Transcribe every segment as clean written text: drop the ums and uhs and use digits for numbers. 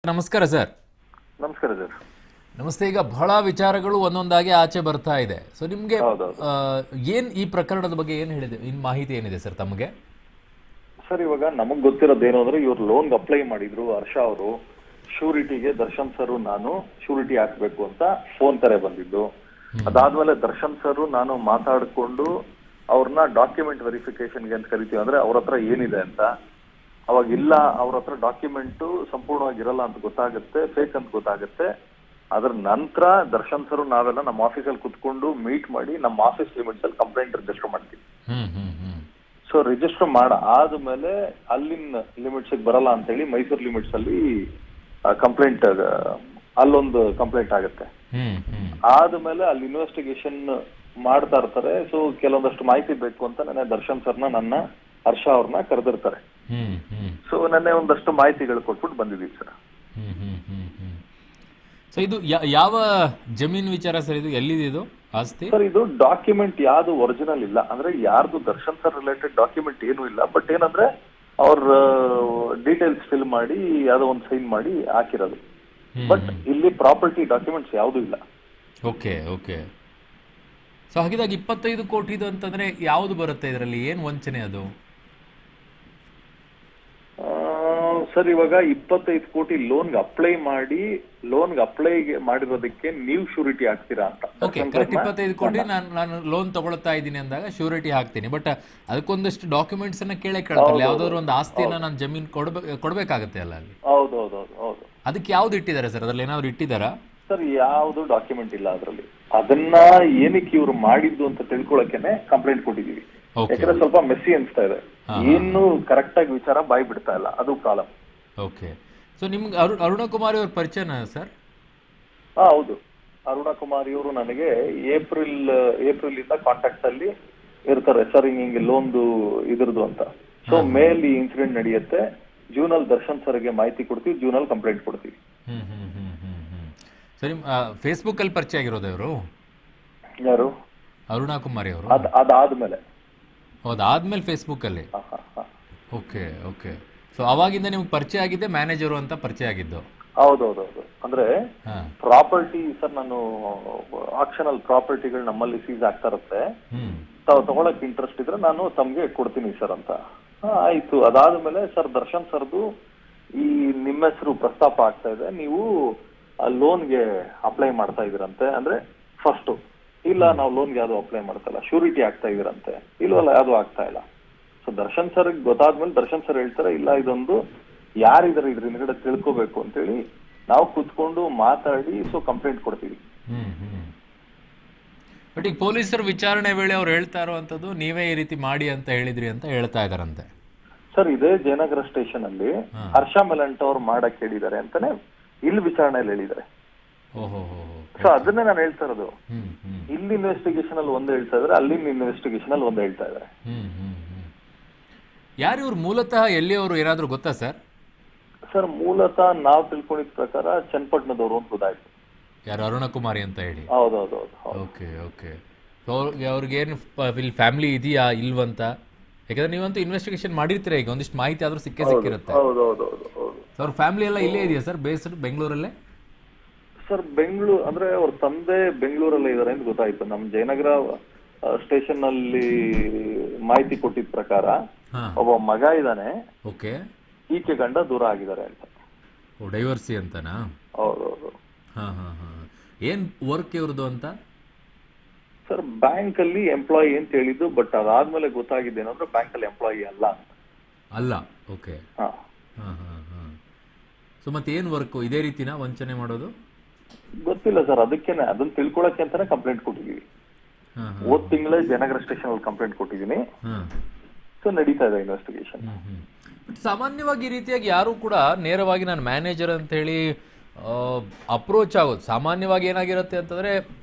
ನಮಸ್ಕಾರ ಸರ್. ನಮಸ್ಕಾರ ಸರ್. ನಮಸ್ತೆ. ಈಗ ಬಹಳ ವಿಚಾರಗಳು ಒಂದೊಂದಾಗಿ ಆಚೆ ಬರ್ತಾ ಇದೆ. ಸೊ ನಿಮಗೆ ಏನ್ ಈ ಪ್ರಕರಣದ ಬಗ್ಗೆ ಏನು ಹೇಳಿದೆ, ಇನ್ ಮಾಹಿತಿ ಏನಿದೆ ಸರ್ ತಮಗೆ? ಸರ್, ಇವಾಗ ನಮಗ್ ಗೊತ್ತಿರೋದೇನು ಅಂದ್ರೆ ಇವ್ರು ಲೋನ್ ಅಪ್ಲೈ ಮಾಡಿದ್ರು. ಹರ್ಷ ಅವರು ಶ್ಯೂರಿಟಿಗೆ ದರ್ಶನ್ ಸರ್ ನಾನು ಶ್ಯೂರಿಟಿ ಹಾಕ್ಬೇಕು ಅಂತ ಫೋನ್ ಕರೆ ಬಂದಿದ್ದು. ಅದಾದ್ಮೇಲೆ ದರ್ಶನ್ ಸರ್ ನಾನು ಮಾತಾಡ್ಕೊಂಡು ಅವ್ರನ್ನ ಡಾಕ್ಯುಮೆಂಟ್ ವೆರಿಫಿಕೇಶನ್ಗೆ ಅಂತ ಕರಿತೀವಿ, ಅಂದ್ರೆ ಅವ್ರ ಹತ್ರ ಏನಿದೆ ಅಂತ. ಅವಾಗ ಇಲ್ಲ, ಅವ್ರ ಹತ್ರ ಡಾಕ್ಯುಮೆಂಟ್ ಸಂಪೂರ್ಣವಾಗಿ ಇರಲ್ಲ ಅಂತ ಗೊತ್ತಾಗುತ್ತೆ, ಫೇಕ್ ಅಂತ ಗೊತ್ತಾಗುತ್ತೆ. ಅದ್ರ ನಂತರ ದರ್ಶನ್ ಸರ್ ನಾವೆಲ್ಲ ನಮ್ಮ ಆಫೀಸಲ್ಲಿ ಕುತ್ಕೊಂಡು ಮೀಟ್ ಮಾಡಿ ನಮ್ಮ ಆಫೀಸ್ ಲಿಮಿಟ್ಸ್ ಅಲ್ಲಿ ಕಂಪ್ಲೇಂಟ್ ರಿಜಿಸ್ಟರ್ ಮಾಡ್ತೀವಿ. ಸೊ ರಿಜಿಸ್ಟರ್ ಆದ್ಮೇಲೆ ಅಲ್ಲಿನ ಲಿಮಿಟ್ಸ್ ಬರಲ್ಲ ಅಂತ ಹೇಳಿ ಮೈಸೂರು ಲಿಮಿಟ್ಸ್ ಅಲ್ಲಿ ಕಂಪ್ಲೇಂಟ್ ಅಲ್ಲೊಂದು ಕಂಪ್ಲೇಂಟ್ ಆಗುತ್ತೆ. ಆದ್ಮೇಲೆ ಅಲ್ಲಿ ಇನ್ವೆಸ್ಟಿಗೇಷನ್ ಮಾಡ್ತಾ ಇರ್ತಾರೆ. ಸೊ ಕೆಲವೊಂದಷ್ಟು ಮಾಹಿತಿ ಬೇಕು ಅಂತ ನನ್ನ ದರ್ಶನ್ ಸರ್ನ ನನ್ನ ಹರ್ಷ ಅವ್ರನ್ನ ಕರೆದಿರ್ತಾರೆ. ಸೊ ನೆನ್ನೆ ಒಂದಷ್ಟು ಮಾಹಿತಿಗಳು ಕೊಟ್ಬಿಟ್ಟು ಬಂದಿದ್ದೀವಿ ಸರ್. ಸೊ ಇದು ಯಾವ ಜಮೀನು ವಿಚಾರ ಸರ್? ಇದು ಎಲ್ಲಿದೆ ಇದು ಆಸ್ತಿ? ಸರ್, ಇದು ಡಾಕ್ಯುಮೆಂಟ್ ಯಾವ್ದು ಒರಿಜಿನಲ್ ಇಲ್ಲ, ಅಂದ್ರೆ ಯಾರ್ದು ದರ್ಶನ್ ಸರ್ ರಿಲೇಟೆಡ್ ಡಾಕ್ಯುಮೆಂಟ್ ಏನು ಇಲ್ಲ. ಬಟ್ ಏನಂದ್ರೆ ಅವ್ರ ಡೀಟೇಲ್ಸ್ ಫಿಲ್ ಮಾಡಿ ಯಾವ್ದೋ ಒಂದು ಸೈನ್ ಮಾಡಿ ಹಾಕಿರೋದು. ಬಟ್ ಇಲ್ಲಿ ಪ್ರಾಪರ್ಟಿ ಡಾಕ್ಯುಮೆಂಟ್ಸ್ ಯಾವ್ದು ಇಲ್ಲ. Okay okay. ಸೊ ಹಾಗಿದಾಗ 25 ಕೋಟಿದು ಅಂತಂದ್ರೆ ಯಾವ್ದು ಬರುತ್ತೆ ಇದರಲ್ಲಿ? ಏನ್ ವಂಚನೆ ಅದು? ಸರ್, ಇವಾಗ 25 ಕೋಟಿ ಲೋನ್ಗೆ ಅಪ್ಲೈ ಮಾಡಿರೋದಕ್ಕೆ ನೀವು ಶ್ಯೂರಿಟಿ ಹಾಕ್ತೀರಾ ಅಂತ. Okay, correct. 25 ಕೋಟಿ ನಾನು ಲೋನ್ ತಗೊಳ್ತಾ ಇದ್ದೀನಿ ಅಂದಾಗ ಶ್ಯೂರಿಟಿ ಹಾಕ್ತೀನಿ. ಬಟ್ ಅದಕ್ಕೊಂದಷ್ಟು ಡಾಕ್ಯುಮೆಂಟ್ಸ್ ಅನ್ನ ಕೇಳ್ತಾರೆ. ಯಾವ್ದಾದ್ರು ಒಂದು ಆಸ್ತಿಯನ್ನ ನಾನು ಜಮೀನ್ ಕೊಡ್ಬೇಕಾಗತ್ತೆ ಅಲ್ಲ ಅಲ್ಲಿ? ಹೌದು. ಅದಕ್ಕೆ ಯಾವ್ದು ಇಟ್ಟಿದ್ದಾರೆ ಸರ್? ಅದ್ರಲ್ಲಿ ಏನಾದ್ರು ಇಟ್ಟಿದ್ದಾರಾ? ಸರ್, ಯಾವ್ದು ಡಾಕ್ಯುಮೆಂಟ್ ಇಲ್ಲ ಅದ್ರಲ್ಲಿ. ಅದನ್ನ ಏನಕ್ಕೆ ಇವ್ರು ಮಾಡಿದ್ದು ಅಂತ ತಿಳ್ಕೊಳಕೆನೆ ಕಂಪ್ಲೇಂಟ್ ಕೊಟ್ಟಿದೀವಿ. ಯಾಕಂದ್ರೆ ಸ್ವಲ್ಪ ಮೆಸ್ಸಿ ಅನ್ಸ್ತಾ ಇದೆ, ಏನು ಕರೆಕ್ಟ್ ಆಗಿ ವಿಚಾರ ಬಾಯ್ ಬಿಡ್ತಾ ಇಲ್ಲ, ಅದು ಪ್ರಾಬ್ಲಮ್. ಓಕೆ. ಸೊ ನಿಮ್ಗೆ ಅರುಣಕುಮಾರಿ ಅವ್ರ ಪರಿಚಯನ ಸರ್? ಹೌದು. ಅರುಣಕುಮಾರಿ ಅವರು ನನಗೆ ಏಪ್ರಿಲ್ ಇಂದ ಕಾಂಟ್ಯಾಕ್ಟ್ ಅಲ್ಲಿ ಇರ್ತಾರೆ. ಸರ್, ಹಿಂಗೆ ಲೋನ್ದು ಇದ್ರದ್ದು ಅಂತ. ಸೊ ಮೇಲ್ ಈ ಇನ್ಸಿಡೆಂಟ್ ನಡೆಯುತ್ತೆ. ಜೂನ್ ಅಲ್ಲಿ ದರ್ಶನ್ ಸರ್ಗೆ ಮಾಹಿತಿ ಕೊಡ್ತೀವಿ, ಜೂನ್ ಅಲ್ಲಿ ಕಂಪ್ಲೇಂಟ್ ಕೊಡ್ತೀವಿ. ಸೊ ನಿಮ್ ಫೇಸ್ಬುಕ್ ಅಲ್ಲಿ ಪರಿಚಯ ಆಗಿರೋದು ಇವರು? ಯಾರು? ಅರುಣಕುಮಾರಿ ಅವರು? ಅದಾದ್ಮೇಲೆ. ಅದಾದ್ಮೇಲೆ ಫೇಸ್ಬುಕ್ ಅಲ್ಲಿ? Okay okay. ಸೊ ಅವಾಗಿಂದ ನಿಮ್ಗೆ ಪರಿಚಯ ಆಗಿದ್ದೆ ಮ್ಯಾನೇಜರು ಅಂತ ಪರಿಚಯ ಆಗಿದ್ದು? ಹೌದೌದು. ಅಂದ್ರೆ ಪ್ರಾಪರ್ಟಿ ಸರ್, ನಾನು ಆಕ್ಷನಲ್ ಪ್ರಾಪರ್ಟಿಗಳು ನಮ್ಮಲ್ಲಿ ಸೀಸ್ ಆಗ್ತಾ ಇರುತ್ತೆ. ತಾವು ತಗೊಳಕ್ ಇಂಟ್ರೆಸ್ಟ್ ಇದ್ರೆ ನಾನು ತಮ್ಗೆ ಕೊಡ್ತೀನಿ ಸರ್ ಅಂತ. ಆಯ್ತು. ಅದಾದ್ಮೇಲೆ ಸರ್, ದರ್ಶನ್ ಸರ್ದು ಈ ನಿಮ್ಮ ಹೆಸರು ಪ್ರಸ್ತಾಪ ಆಗ್ತಾ ಇದೆ, ನೀವು ಲೋನ್ಗೆ ಅಪ್ಲೈ ಮಾಡ್ತಾ ಇದೀರಂತೆ. ಅಂದ್ರೆ ಫಸ್ಟ್ ಇಲ್ಲ, ನಾವು ಲೋನ್ಗೆ ಯಾವ್ದು ಅಪ್ಲೈ ಮಾಡ್ತಾ ಇಲ್ಲ, ಶ್ಯೂರಿಟಿ ಆಗ್ತಾ ಇದೀರಂತೆ. ಇಲ್ವಲ್ಲ, ಯಾವ್ದು ಆಗ್ತಾ ಇಲ್ಲ. ಸೊ ದರ್ಶನ್ ಸರ್ ಗೊತ್ತಾದ್ಮೇಲೆ ದರ್ಶನ್ ಸರ್ ಹೇಳ್ತಾರೆ, ಇಲ್ಲ ಇದೊಂದು ಯಾರಿದಾರೆ ಇದ್ರ ಹಿಂದ್ಗಡೆ ತಿಳ್ಕೋಬೇಕು ಅಂತೇಳಿ ನಾವು ಕುತ್ಕೊಂಡು ಮಾತಾಡಿ ಸೊ ಕಂಪ್ಲೇಂಟ್ ಕೊಡ್ತೀವಿ. ಬಟ್ ಈಗ ಪೊಲೀಸರು ವಿಚಾರಣೆ ವೇಳೆ ಅವ್ರು ಹೇಳ್ತಾ ಇರುವಂತದ್ದು ನೀವೇ ಈ ರೀತಿ ಮಾಡಿ ಅಂತ ಹೇಳಿದ್ರಿ ಅಂತ ಹೇಳ್ತಾ ಇದಾರಂತೆ. ಸರ್, ಇದೇ ಜಯನಗರ ಸ್ಟೇಷನ್ ಅಲ್ಲಿ ಹರ್ಷ ಮೆಲಂಟ್ ಅವ್ರು ಮಾಡಕ್ ಹೇಳಿದ್ದಾರೆ ಅಂತಾನೆ ಇಲ್ಲಿ ವಿಚಾರಣೆಯಲ್ಲಿ ಹೇಳಿದ್ದಾರೆ. ಸೊ ಅದನ್ನೇ ನಾನು ಹೇಳ್ತಾ ಇರೋದು. ಇಲ್ಲಿ ಇನ್ವೆಸ್ಟಿಗೇಷನ್ ಅಲ್ಲಿ ಒಂದ್ ಹೇಳ್ತಾ ಇದಾರೆ, ಅಲ್ಲಿನ ಇನ್ವೆಸ್ಟಿಗೇಷನ್ ಅಲ್ಲಿ ಒಂದ್ ಹೇಳ್ತಾ ಇದಾರೆ. ಯಾರು ಇವ್ರು ಮೂಲತಃ ಎಲ್ಲಿಯವರು ಏನಾದ್ರು ಗೊತ್ತಾ ಸರ್? ಸರ್, ಮೂಲತಃ ನಾವು ತಿಳ್ಕೊಂಡಿದ ಪ್ರಕಾರ ಚನ್ನಪಟ್ಟಣದವರು ಅಂತ ಗೊತ್ತಾಯ್ತು. ಯಾರು? ಅರುಣಕುಮಾರಿ ಅಂತ ಹೇಳಿ? ಹೌದೌದು. Okay okay. ಅವ್ರಿಗೇನು ಫ್ಯಾಮಿಲಿ ಇದೆಯಾ ಇಲ್ವಂತ? ಯಾಕಂದ್ರೆ ನೀವಂತೂ ಇನ್ವೆಸ್ಟಿಗೇಷನ್ ಮಾಡಿರ್ತೀರ, ಈಗ ಒಂದಿಷ್ಟು ಮಾಹಿತಿ ಆದ್ರೂ ಸಿಕ್ಕಿರುತ್ತೆ. ಅವ್ರ ಫ್ಯಾಮಿಲಿ ಎಲ್ಲ ಇಲ್ಲೇ ಇದೆಯಾ ಸರ್? ಬೇಸ್ಡ್ ಬೆಂಗಳೂರಲ್ಲೇ? ಸರ್, ಬೆಂಗಳೂರು ಅಂದ್ರೆ ಅವ್ರ ತಂದೆ ಬೆಂಗಳೂರಲ್ಲೇ ಇದಾರೆ ಅಂತ ಗೊತ್ತಾಯ್ತು. ನಮ್ ಜಯನಗರ ಸ್ಟೇಷನ್ ಅಲ್ಲಿ ಮಾಹಿತಿ ಕೊಟ್ಟಿದ ಪ್ರಕಾರ ಒಬ್ಬ ಮಗ ಇದ್ದಾನೆ. ಓಕೆ. ಈಕೆ ಗಂಡ ದೂರ ಆಗಿದ್ದಾರೆ ಅಂತ. ಡೈವರ್ಸಿ ಅಂತನಾ? ಹೌದೌದು. ಏನ್ ವರ್ಕ್ ಇವ್ರದ್ದು ಅಂತ? ಸರ್, ಬ್ಯಾಂಕ್ ಅಲ್ಲಿ ಎಂಪ್ಲಾಯಿ ಅಂತ ಹೇಳಿದ್ದು. ಬಟ್ ಅದಾದ್ಮೇಲೆ ಗೊತ್ತಾಗಿದ್ದೇನಂದ್ರೆ ಬ್ಯಾಂಕ್ ಅಲ್ಲಿ ಎಂಪ್ಲಾಯಿ ಅಲ್ಲ. ಓಕೆ. ಸೊ ಮತ್ತೆ ಏನ್ ವರ್ಕ್? ಇದೇ ರೀತಿನ ವಂಚನೆ ಮಾಡೋದು? ಗೊತ್ತಿಲ್ಲ ಸರ್, ಅದಕ್ಕೇನೆ ಅದನ್ನ ತಿಳ್ಕೊಳಕ್ಕೆ ಅಂತಾನೆ ಕಂಪ್ಲೇಂಟ್ ಕೊಟ್ಟಿದೀವಿ. ಹೋದ್ ತಿಂಗಳೇ ಜಯನಗರ ಸ್ಟೇಷನ್ ಅಲ್ಲಿ ಕಂಪ್ಲೇಂಟ್ ಕೊಟ್ಟಿದ್ದೀನಿ. ಸೊ ನಡೀತಾ ಇದೆ ಇನ್ವೆಸ್ಟಿಗೇಷನ್. ಸಾಮಾನ್ಯವಾಗಿ ಈ ರೀತಿಯಾಗಿ ಯಾರು ಕೂಡ ನೇರವಾಗಿ ನಾನು ಮ್ಯಾನೇಜರ್ ಅಂತ ಹೇಳಿ ಅಪ್ರೋಚ್ ಆಗೋದು ಸಾಮಾನ್ಯವಾಗಿ ಏನಾಗಿರುತ್ತೆ ಅಂತಂದ್ರೆ,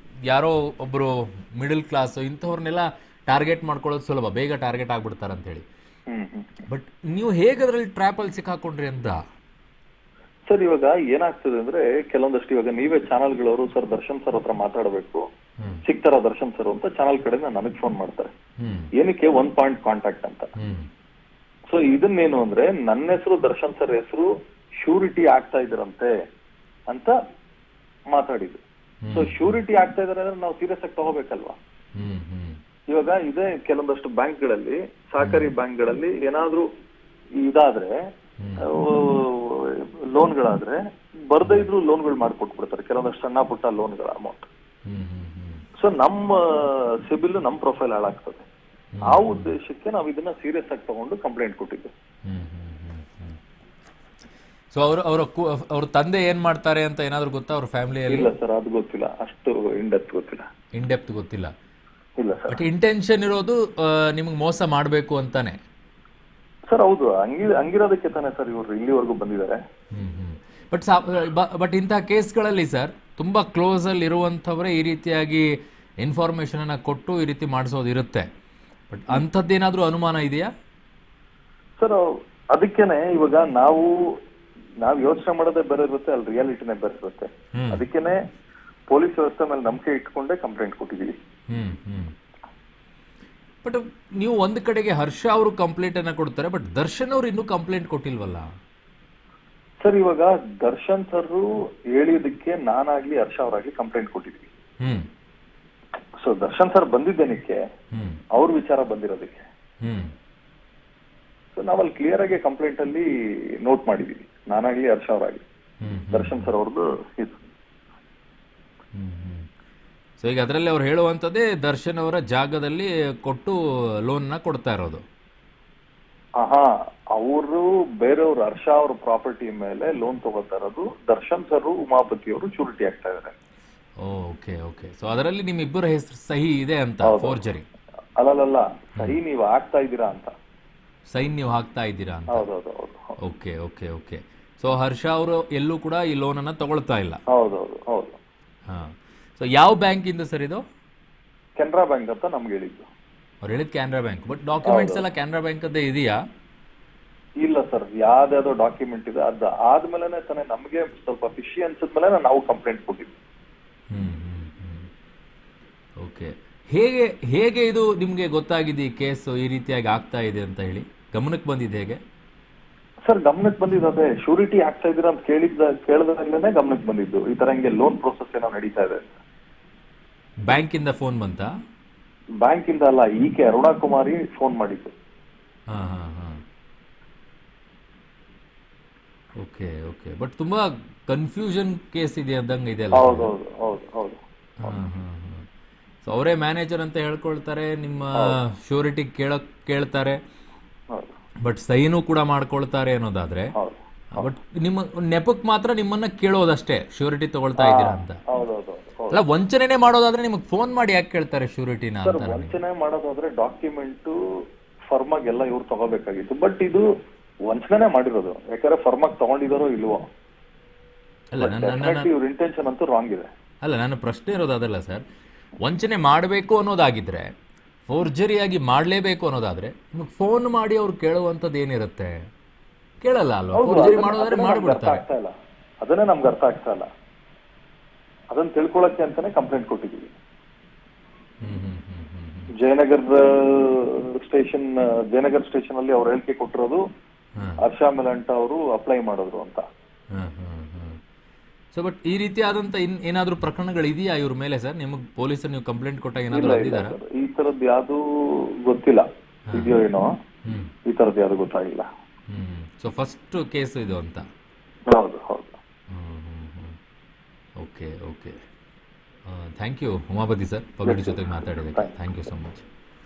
ಯಾರೋ ಒಬ್ರು ಮಿಡಲ್ ಕ್ಲಾಸ್ ಇಂಥವ್ರನ್ನೆಲ್ಲ ಟಾರ್ಗೆಟ್ ಮಾಡ್ಕೊಳ್ಳೋದು ಸುಲಭ, ಬೇಗ ಟಾರ್ಗೆಟ್ ಆಗ್ಬಿಡ್ತಾರೆ ಅಂತ ಹೇಳಿ. ಬಟ್ ನೀವು ಹೇಗೆ ಅದರಲ್ಲಿ ಟ್ರ್ಯಾಪ್ ಅಲ್ಲಿ ಸಿಕ್ಕಾಕೊಂಡ್ರಿ ಅಂತ? ಸರ್, ಇವಾಗ ಏನಾಗ್ತದೆ ಅಂದ್ರೆ ಕೆಲವೊಂದಷ್ಟು ಇವಾಗ ನೀವೇ ಚಾನಲ್ಗಳವರು ಸರ್ ದರ್ಶನ್ ಸರ್ ಹತ್ರ ಮಾತಾಡಬೇಕು, ಸಿಗ್ತಾರ ದರ್ಶನ್ ಸರ್ ಅಂತ ಚಾನಲ್ ಕಡೆಯಿಂದ ನನಗ್ ಫೋನ್ ಮಾಡ್ತಾರೆ. ಏನಕ್ಕೆ? 1 ಪಾಯಿಂಟ್ ಕಾಂಟ್ಯಾಕ್ಟ್ ಅಂತ. ಸೊ ಇದನ್ನೇನು ಅಂದ್ರೆ ನನ್ನ ಹೆಸರು ದರ್ಶನ್ ಸರ್ ಹೆಸರು ಶ್ಯೂರಿಟಿ ಆಗ್ತಾ ಇದ್ರಂತೆ ಅಂತ ಮಾತಾಡಿದ್ರು. ಸೊ ಶ್ಯೂರಿಟಿ ಆಗ್ತಾ ಇದಾರೆ ಅಂದ್ರೆ ನಾವು ಸೀರಿಯಸ್ ಆಗಿ ತಗೋಬೇಕಲ್ವಾ. ಇವಾಗ ಇದೇ ಕೆಲವೊಂದಷ್ಟು ಬ್ಯಾಂಕ್ಗಳಲ್ಲಿ, ಸಹಕಾರಿ ಬ್ಯಾಂಕ್ಗಳಲ್ಲಿ ಏನಾದ್ರೂ ಇದಾದ್ರೆ, ಲೋನ್ಗಳಾದ್ರೆ ಬರ್ದೇ ಇದ್ರು ಲೋನ್ಗಳು ಮಾಡ್ಕೊಟ್ಬಿಡ್ತಾರೆ, ಕೆಲವೊಂದಷ್ಟು ಸಣ್ಣ ಪುಟ್ಟ ಲೋನ್ಗಳ ಅಮೌಂಟ್. ಸೊ ನಮ್ಮ ಸಿಬಿಲ್ ನಮ್ಮ ಪ್ರೊಫೈಲ್ ಹಾಳಾಗ್ತದೆ. ಆ ಉದ್ದೇಶಕ್ಕೆ ನಾವು ಇದನ್ನ ಸೀರಿಯಸ್ ಆಗಿ ತಗೊಂಡು ಕಂಪ್ಲೇಂಟ್ ಕೊಟ್ಟಿದ್ದೆ. ಸೊ ಅವ್ರ ತಂದೆ ಏನ್ ಮಾಡ್ತಾರೆ ಅಂತ ಏನಾದ್ರು ಗೊತ್ತಾ ಅವ್ರ ಫ್ಯಾಮಿಲಿಯಲ್ಲಿ? ಇಲ್ಲ ಸರ್, ಅದು ಗೊತ್ತಿಲ್ಲ, ಅಷ್ಟು ಇನ್ ಡೆಪ್ತ್ ಗೊತ್ತಿಲ್ಲ. ಇಲ್ಲ ಸರ್. ಬಟ್ ಇಂಟೆನ್ಷನ್ ಇರೋದು ನಿಮ್ಗೆ ಮೋಸ ಮಾಡಬೇಕು ಅಂತಾನೆ ಸರ್. ಹೌದು, ಹಂಗಿರೋದಕ್ಕೆ ತಾನೆ ಸರ್ ಇವರು ಇಲ್ಲಿವರೆಗೂ ಬಂದಿದ್ದಾರೆ. ಬಟ್ ಇಂತಹ ಕೇಸ್ಗಳಲ್ಲಿ ಸರ್ ತುಂಬಾ ಕ್ಲೋಸ್ ಅಲ್ಲಿ ಇರುವಂಥವರೇ ಈ ರೀತಿಯಾಗಿ ಇನ್ಫಾರ್ಮೇಶನ್ ಅನ್ನ ಕೊಟ್ಟು ಈ ರೀತಿ ಮಾಡಿಸೋದು ಇರುತ್ತೆ. ಬಟ್ ಅಂಥದ್ದೇನಾದ್ರೂ ಅನುಮಾನ ಇದೆಯಾ ಸರ್? ಅದಕ್ಕೇನೆ ಇವಾಗ ನಾವು ಯೋಚನೆ ಮಾಡೋದೇ ಬೇರೆ ಇರುತ್ತೆ, ಅಲ್ಲಿ ರಿಯಾಲಿಟಿನೇ ಬೇರೆ ಇರುತ್ತೆ. ಅದಕ್ಕೇನೆ ಪೊಲೀಸ್ ವ್ಯವಸ್ಥೆ ಮೇಲೆ ನಂಬಿಕೆ ಇಟ್ಕೊಂಡೇ ಕಂಪ್ಲೇಂಟ್ ಕೊಟ್ಟಿದ್ದೀವಿ. ಬಟ್ ನೀವು ಒಂದು ಕಡೆಗೆ ಹರ್ಷ ಅವರು ಕಂಪ್ಲೇಂಟ್ ಅನ್ನ ಕೊಡ್ತಾರೆ, ಬಟ್ ದರ್ಶನ್ ಅವರು ಇನ್ನೂ ಕಂಪ್ಲೇಂಟ್ ಕೊಟ್ಟಿಲ್ವಲ್ಲ ಸರ್? ಇವಾಗ ದರ್ಶನ್ ಸರ್ ಹೇಳಿದಕ್ಕೆ ನಾನಾಗ್ಲಿ ಹರ್ಷ ಅವರಾಗ್ಲಿ ಕಂಪ್ಲೇಂಟ್ ಕೊಟ್ಟಿದ್ವಿ. ಸೊ ದರ್ಶನ್ ಸರ್ ಬಂದಿದ್ದೇನಕ್ಕೆ, ಅವ್ರ ವಿಚಾರ ಬಂದಿರೋದಕ್ಕೆ. ಸೊ ನಾವಲ್ಲಿ ಕ್ಲಿಯರ್ ಆಗಿ ಕಂಪ್ಲೇಂಟ್ ಅಲ್ಲಿ ನೋಟ್ ಮಾಡಿದೀವಿ, ನಾನಾಗ್ಲಿ ಹರ್ಷ ಅವರಾಗ್ಲಿ. ದರ್ಶನ್ ಸರ್ ಅವ್ರದ್ದು ಇದು. ಸೊ ಈಗ ಅದರಲ್ಲಿ ಅವ್ರು ಹೇಳುವಂಥದ್ದೇ ದರ್ಶನ್ ಅವರ ಜಾಗದಲ್ಲಿ ಕೊಟ್ಟು ಲೋನ್ನ ಕೊಡ್ತಾ ಇರೋದು. ಅವರು ಬೇರೆಯವ್ರು ಹರ್ಷ ಅವ್ರ ಪ್ರಾಪರ್ಟಿ ಮೇಲೆ ಲೋನ್ ತಗೋತಾ ಇರೋದು, ದರ್ಶನ್ ಸರ್ ಉಮಾಪತಿ ಅವರು ಶ್ಯೂರಿಟಿ ಆಗ್ತಾ ಇದಾರೆ. Okay okay. ಸೊ ಅದರಲ್ಲಿ ನಿಮ್ಮಿಬ್ಬರ ಹೆಸರು ಸಹಿ ಇದೆ ಅಂತ, ಫೋರ್ಜರಿ ಅಲ್ಲಲ್ಲ, ಸಹಿ ನೀವು ಆಗ್ತಾ ಇದ್ದೀರಾ ಅಂತ. ಸೈನ್ ನೀವು ಹಾಕ್ತಾ ಇದ್ದೀರಾ ಅಂತ? ಹೌದೌದು. Okay okay okay. ಸೊ ಹರ್ಷ ಅವರು ಎಲ್ಲೂ ಕೂಡ ಈ ಲೋನ್ ಅನ್ನ ತಗೊಳ್ತಾ ಇಲ್ಲ? ಹೌದೌದು ಹೌದು. ಹಾ. ಸೊ ಯಾವ ಬ್ಯಾಂಕ್ ಇಂದ ಸರ್ ಇದು? ಕೆನರಾ ಬ್ಯಾಂಕ್ ಅಂತ ನಮ್ಗೆ ಹೇಳಿದ್ದು. ಅವ್ರು ಹೇಳಿದ್ ಕೆನರಾ ಬ್ಯಾಂಕ್. ಬಟ್ ಡಾಕ್ಯುಮೆಂಟ್ಸ್ ಎಲ್ಲ ಕೆನರಾ ಬ್ಯಾಂಕ್ ಅದೇ ಇದೆಯಾ? ಇಲ್ಲ ಸರ್, ಯಾವ್ದಾವ್ದೋ ಡಾಕ್ಯುಮೆಂಟ್ ಇದೆ, ಅದು ಆದ್ಮೇಲೆ ತಾನೇ ನಮ್ಗೆ ಸ್ವಲ್ಪ ಫಿಶಿ ಅನ್ಸಿದ್ಮೇಲೆ ನಾವು ಕಂಪ್ಲೇಂಟ್ ಕೊಟ್ಟಿದ್ವಿ. ಓಕೆ. ಹೇಗೆ ಇದು ನಿಮ್ಗೆ ಗೊತ್ತಾಗಿದೆ ಈ ಕೇಸ್ ಈ ರೀತಿಯಾಗಿ ಆಗ್ತಾ ಇದೆ ಅಂತ ಹೇಳಿ ಗಮನಕ್ಕೆ ಬಂದಿದೆ ಹೇಗೆ ಸರ್? ಗಮನಕ್ಕೆ ಬಂದಿದ್ದು ಅದೇ ಶ್ಯೂರಿಟಿ ಆಗ್ತಾ ಇದೀರಾ ಅಂತ ಕೇಳಿದಾಗ್ಲೇನೆ ಗಮನಕ್ಕೆ ಬಂದಿದ್ದು, ಈ ತರ ಹಿಂಗೆ ಲೋನ್ ಪ್ರೋಸೆಸ್ ಏನೋ ನಡೀತಾ ಇದೆ. ಬ್ಯಾಂಕ್ ಇಂದ ಫೋನ್ ಬಂತಾ? ಬ್ಯಾಂಕ್ ಇಂದ ಅಲ್ಲ, ಈಕೆ ಅರುಣಾ ಕುಮಾರಿ ಫೋನ್ ಮಾಡಿದ್ದು. Okay okay. ಬಟ್ ತುಂಬಾ ಕನ್ಫ್ಯೂಷನ್ ಕೇಸ್ ಇದೆ ಅಂದಂಗೆ ಇದೆ ಅಲ್ಲ? ಹೌದೌದು ಹೌದು ಹೌದು. ಸೊ ಅವರೇ ಮ್ಯಾನೇಜರ್ ಅಂತ ಹೇಳ್ಕೊಳ್ತಾರೆ, ನಿಮ್ಮ ಶ್ಯೂರಿಟಿ ಕೇಳ್ತಾರೆ, ಬಟ್ ಸೈನು ಕೂಡ ಮಾಡ್ಕೊಳ್ತಾರೆ ಅನ್ನೋದಾದ್ರೆ, ಬಟ್ ನಿಮ್ಮ ನೆಪಕ್ಕೆ ಮಾತ್ರ ನಿಮ್ಮನ್ನ ಕೇಳೋದಷ್ಟೇ ಶ್ಯೂರಿಟಿ ತಗೊಳ್ತಾ ಇದ್ದೀರಾ ಅಂತ. ಅಲ್ಲ, ವಂಚನೆ ಮಾಡೋದಾದ್ರೆ ನಿಮಗೆ ಫೋನ್ ಮಾಡಿ ಯಾಕೆ ಕೇಳ್ತಾರೆ ಶ್ಯೂರಿಟಿನ ಅಂತ? ವಂಚನೆ ಮಾಡೋದಾದ್ರೆ ಡಾಕ್ಯುಮೆಂಟ್ ಫರ್ಮಾಗ್ ಎಲ್ಲ ಇವ್ರು ತಗೋಬೇಕಾಗಿತ್ತು. ಬಟ್ ಇದು ವಂಚನೆ ಮಾಡಿರೋದು, ಯಾಕಂದ್ರೆ ಫರ್ಮಾಗ್ ತಗೊಂಡಿದಾರೋ ಇಲ್ವೋ. ಇವ್ರ ಇಂಟೆನ್ಷನ್ ಅಂತೂ ರಾಂಗ್ ಇದೆ. ಅಲ್ಲ, ನನ್ನ ಪ್ರಶ್ನೆ ಇರೋದು ಅದಲ್ಲ ಸರ್. ವಂಚನೆ ಮಾಡಬೇಕು ಅನ್ನೋದಾಗಿದ್ರೆ, ಫೋರ್ಜರಿಯಾಗಿ ಮಾಡಲೇಬೇಕು ಅನ್ನೋದಾದ್ರೆ ನಿಮಗೆ ಫೋನ್ ಮಾಡಿ ಅವ್ರು ಕೇಳುವಂಥದ್ದು ಏನಿರುತ್ತೆ? ಕೇಳಲ್ಲ ಅಲ್ವಾ? ಫೋರ್ಜರಿ ಮಾಡೋದಾದ್ರೆ ಮಾಡಿಬಿಡ್ತಾರೆ. ಅದನ್ನೇ ನಮ್ಗೆ ಅರ್ಥ ಆಗ್ತಾ ಇಲ್ಲ. ಅದನ್ನ ತಿಳ್ಕೊಳಕ್ಕೆ ಅಂತಾನೆ ಕಂಪ್ಲೇಂಟ್ ಕೊಟ್ಟಿದ್ದೀವಿ. ಜಯನಗರ್ ಸ್ಟೇಷನ್ ಅಲ್ಲಿ ಅವ್ರು ಹೇಳಿಕೆ ಕೊಟ್ಟಿರೋದು ಹರ್ಷ ಮೆಲಂಟ ಅವರು ಅಪ್ಲೈ ಮಾಡಿದ್ರು ಅಂತ. ಸೊ ಬಟ್ ಈ ರೀತಿ ಆದಂತ ಏನಾದ್ರೂ ಪ್ರಕರಣಗಳು ಇದೆಯಾ ಇವ್ರ ಮೇಲೆ ಸರ್? ನಿಮಗೆ ಪೊಲೀಸರು ನೀವು ಕಂಪ್ಲೇಂಟ್ ಕೊಟ್ಟಾಗ ಏನಾದ್ರು ಅಂದಿದ್ದಾರಾ? ಈ ತರದ್ದು ಯಾವ್ದು ಗೊತ್ತಿಲ್ಲ, ಇದೆಯೋ ಏನೋ, ಈ ತರದ್ದು ಯಾವ್ದು ಗೊತ್ತಾಗಿಲ್ಲ. ಸೊ ಫಸ್ಟ್ ಕೇಸ್ ಇದು ಅಂತ? ಹೌದು ಹೌದು. Okay okay. Thank you Umapathi sir, ಪಗಡಿ ಜೊತೆಗೆ ಮಾತಾಡಿದೆ. Thank you so much.